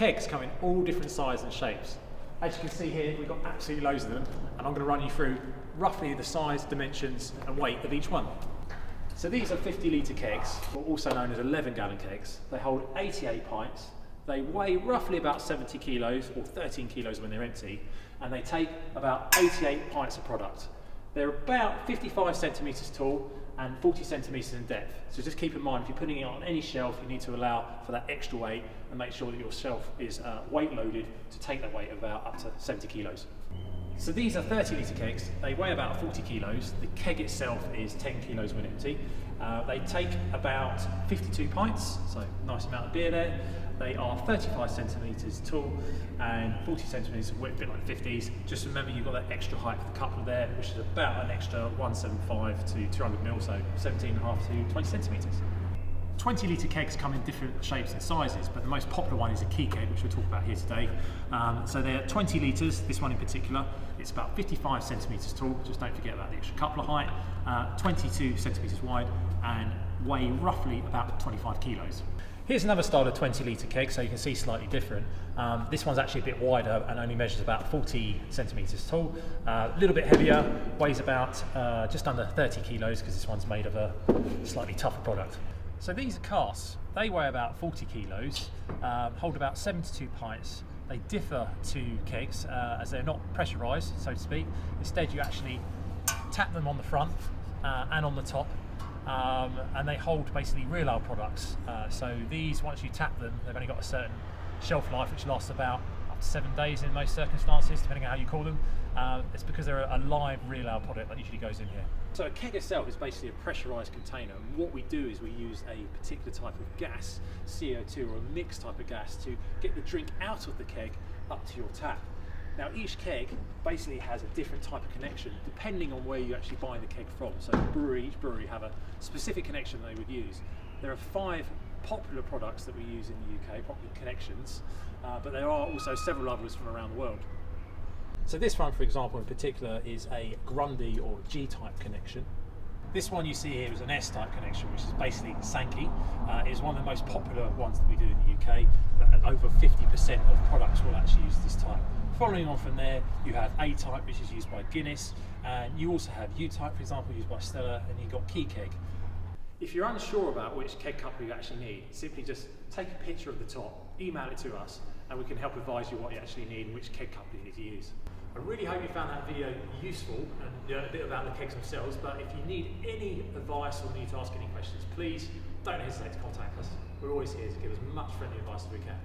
kegs come in all different sizes and shapes. As you can see here, we've got absolutely loads of them, and I'm going to run you through roughly the size, dimensions and weight of each one. So these are 50 litre kegs, or also known as 11-gallon kegs. They hold 88 pints. They weigh roughly about 70 kilos or 13 kilos when they're empty, and they take about 88 pints of product. They're about 55 centimetres tall and 40 centimetres in depth. So just keep in mind, if you're putting it on any shelf, you need to allow for that extra weight and make sure that your shelf is weight loaded to take that weight of about up to 70 kilos. So these are 30 litre kegs. They weigh about 40 kilos. The keg itself is 10 kilos when empty. They take about 52 pints, so nice amount of beer there. They are 35 centimetres tall and 40 centimetres width, a bit like 50s. Just remember you've got that extra height for the coupler there, which is about an extra 175 to 200 mil, so 17.5 to 20 centimetres. 20 litre kegs come in different shapes and sizes, but the most popular one is a key keg, which we'll talk about here today. So they're 20 litres, this one in particular. It's about 55 centimetres tall, just don't forget about the extra coupler height, 22 centimetres wide, and weigh roughly about 25 kilos. Here's another style of 20 litre keg, so you can see slightly different. This one's actually a bit wider and only measures about 40 centimetres tall. A little bit heavier, weighs about just under 30 kilos because this one's made of a slightly tougher product. So these are casks. They weigh about 40 kilos, hold about 72 pints. They differ to kegs as they're not pressurised, so to speak. Instead, you actually tap them on the front and on the top. And they hold basically real ale products. So these, once you tap them, they've only got a certain shelf life which lasts about up to 7 days in most circumstances, depending on how you call them. It's because they're a live real ale product that usually goes in here. So a keg itself is basically a pressurised container, and what we do is we use a particular type of gas, CO2 or a mixed type of gas, to get the drink out of the keg up to your tap. Now each keg basically has a different type of connection depending on where you actually buy the keg from. So each brewery have a specific connection they would use. There are 5 popular products that we use in the UK, popular connections, but there are also several others from around the world. So this one, for example, in particular is a Grundy or G-type connection. This one you see here is an S-type connection, which is basically Sankey. It's one of the most popular ones that we do in the UK. Over 50% of products will actually use this type. Following on from there, you have A-type, which is used by Guinness, and you also have U-type, for example, used by Stella, and you've got Key Keg. If you're unsure about which keg coupler you actually need, simply just take a picture of the top, email it to us, and we can help advise you what you actually need and which keg coupler you need to use. I really hope you found that video useful and learned a bit about the kegs themselves, but if you need any advice or need to ask any questions, please don't hesitate to contact us. We're always here to give as much friendly advice as we can.